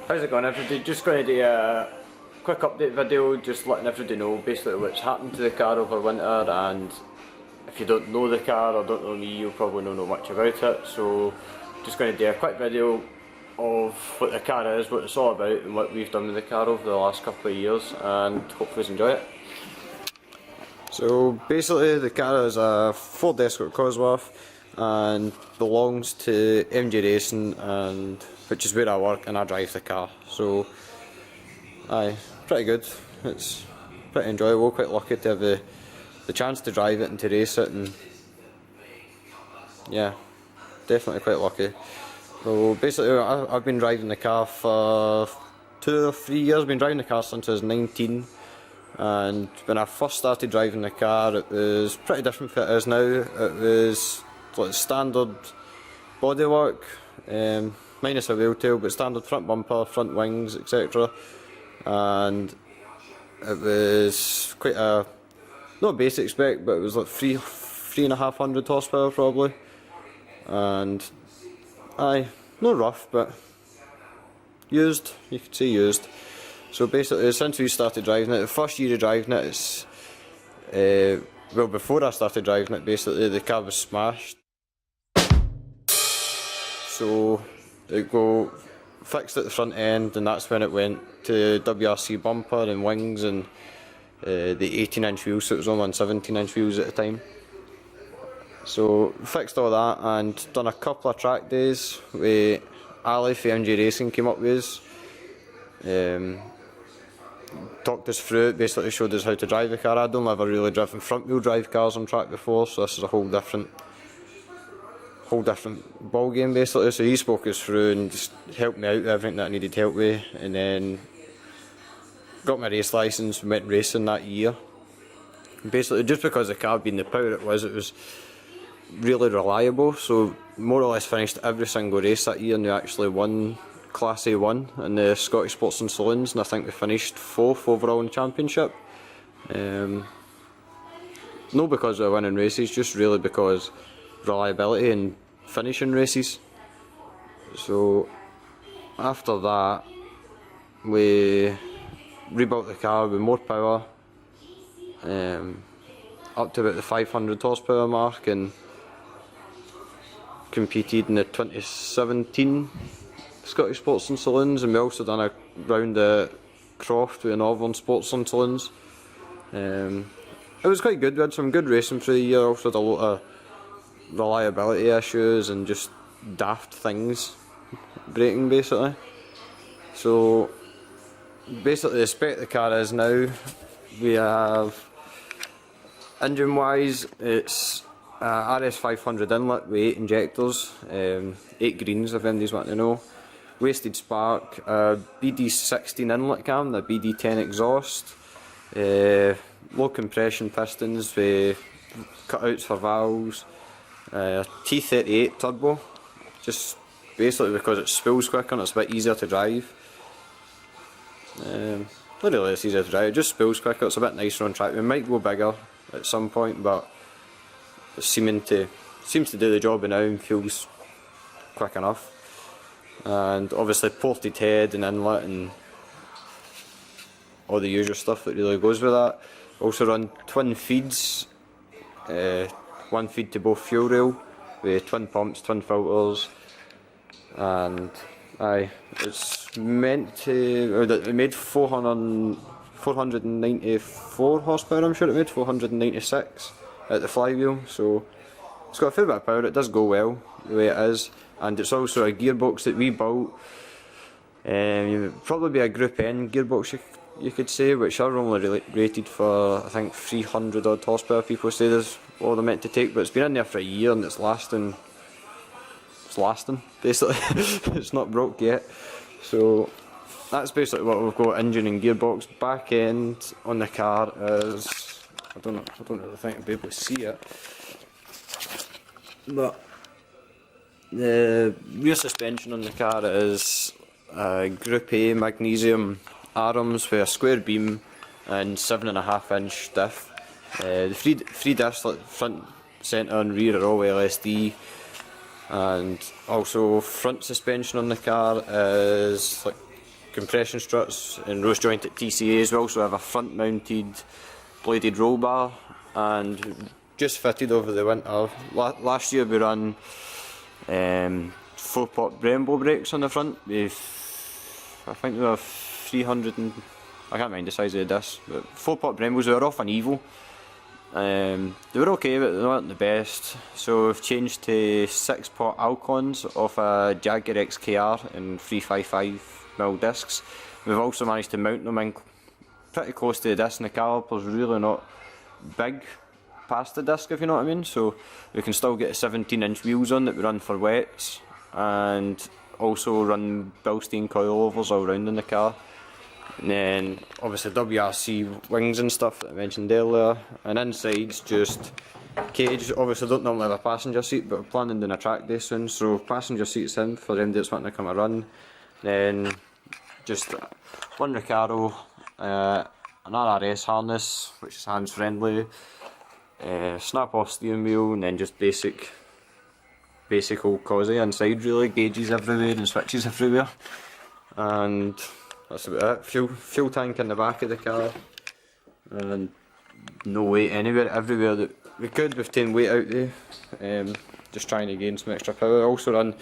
How's it going, everybody? Just going to do a quick update video, just letting everybody know basically what's happened to the car over winter. And if you don't know the car or don't know me, you'll probably don't know much about it. So just going to do a quick video of what the car is, what it's all about, and what we've done with the car over the last couple of years, and hopefully you enjoy it. So basically the car is a Ford Escort Cosworth and belongs to MG Racing, and which is where I work and I drive the car. So aye, pretty good. It's pretty enjoyable, quite lucky to have the chance to drive it and to race it, and yeah, definitely quite lucky. So basically I've been driving the car for 2 or 3 years. I've been driving the car since I was 19. And when I first started driving the car, it was pretty different from it is now. It was like standard bodywork, minus a wheel tail, but standard front bumper, front wings, etc. And it was quite a, not basic spec, but it was like 3,500 horsepower probably. And aye, not rough, but used, you could say used. So basically, since we started driving it, the first year of driving it, it's, well, before I started driving it, basically the car was smashed. So it got fixed at the front end, and that's when it went to WRC bumper and wings and the 18-inch wheels, so it was only on 17-inch wheels at the time. So fixed all that and done a couple of track days with Ali from MG Racing came up with us. Talked us through it, basically showed us how to drive the car. I'd only ever really driven front wheel drive cars on track before, so this is a whole different ball game basically. So he spoke us through and just helped me out with everything that I needed help with, and then got my race licence and went racing that year. Basically just because the car being the power it was really reliable, so more or less finished every single race that year, and we actually won Class A1 in the Scottish Sports and Saloons, and I think we finished 4th overall in the championship. No because we were winning races, just really because reliability and finishing races. So after that we rebuilt the car with more power, up to about the 500 horsepower mark, and competed in the 2017 Scottish Sports and Saloons, and we also done a round at Croft with Northern Sports and Saloons. It was quite good. We had some good racing through the year. Also had a lot of reliability issues and just daft things braking basically. So basically the spec the car is now, we have engine wise it's RS500 inlet with 8 injectors, 8 greens if anybody's wanting to know. Wasted spark, BD16 inlet cam, the BD10 exhaust, low compression pistons with cutouts for valves, T38 turbo, just basically because it spills quicker and it's a bit easier to drive. Not really it's easier to drive, it just spills quicker, it's a bit nicer on track. We might go bigger at some point, but it seems to do the job now and feels quick enough. And obviously ported head and inlet and all the usual stuff that really goes with that. Also run twin feeds, one feed to both fuel rail with twin pumps, twin filters, and it's meant to, it made 494 horsepower, I'm sure it made 496 at the flywheel, so it's got a fair bit of power. It does go well the way it is, and it's also a gearbox that we built. Probably be a Group N gearbox you could say, which are only rated for I think 300 odd horsepower. People say that's all they're meant to take, but it's been in there for a year and it's lasting basically. It's not broke yet. So that's basically what we've got. Engine and gearbox. Back end on the car is, I don't really think I'll be able to see it, but the rear suspension on the car is Group A magnesium arms with a square beam and 7.5-inch diff. The three diffs, like front, centre and rear, are all LSD, and also front suspension on the car is like compression struts and rose jointed TCAs. We also have a front mounted bladed roll bar, and just fitted over the winter. Last year we ran 4-pot Brembo brakes on the front with, I think they were 300 and, I can't mind the size of the disc, but 4-pot Brembos. They were off an Evo. They were okay, but they weren't the best, so we've changed to 6-pot Alcons off a Jaguar XKR in 355mm discs. We've also managed to mount them in pretty close to the disc, and the caliper's really not big past the disc, if you know what I mean, so we can still get 17-inch wheels on that we run for wets, and also run Bilstein coilovers all round in the car. And then obviously WRC wings and stuff that I mentioned earlier, and inside's just cage. Obviously don't normally have a passenger seat, but we're planning doing a track day soon, so passenger seats in for them that's wanting to come a run. Then just one Recaro, an RRS harness which is hands friendly, snap off steering wheel, and then just basic old cosy inside really, gauges everywhere and switches everywhere, and that's about it. Fuel tank in the back of the car, and no weight anywhere. Everywhere that we could, we've taken weight out there, just trying to gain some extra power. Also run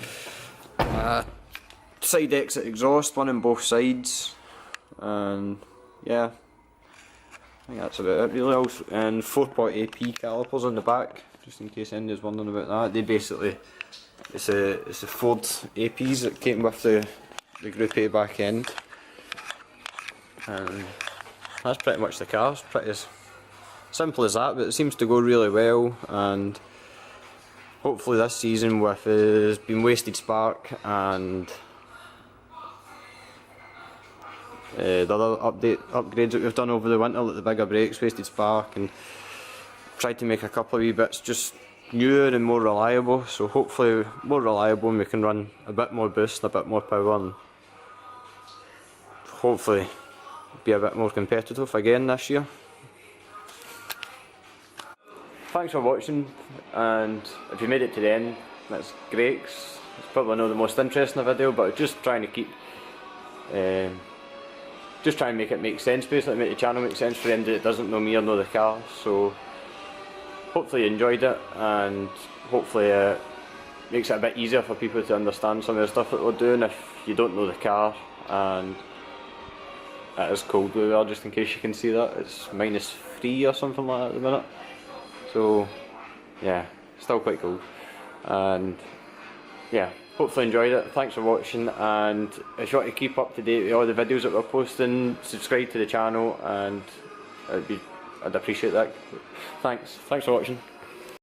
side exit exhaust, one on both sides, and yeah, I think that's about it really. Also, and 4-pot AP calipers on the back, just in case anyone's wondering about that. They basically, it's a Ford APs that came with the Group A back end. And that's pretty much the car. It's pretty as simple as that, but it seems to go really well, and hopefully this season with it's been wasted spark and the other upgrades that we've done over the winter, like the bigger brakes, wasted spark, and tried to make a couple of wee bits just newer and more reliable, so hopefully more reliable and we can run a bit more boost, a bit more power, and hopefully be a bit more competitive again this year. Thanks for watching, and if you made it to the end, that's great. It's probably not the most interesting video, but just trying to keep, just try and make it make sense, basically make the channel make sense for anybody that doesn't know me or know the car. So hopefully you enjoyed it, and hopefully it makes it a bit easier for people to understand some of the stuff that we're doing if you don't know the car. And it is cold where we are, just in case you can see that. It's -3 or something like that at the minute. So yeah, still quite cold. And yeah, hopefully enjoyed it. Thanks for watching, and if you want to keep up to date with all the videos that we're posting, subscribe to the channel, and I'd appreciate that. Thanks for watching.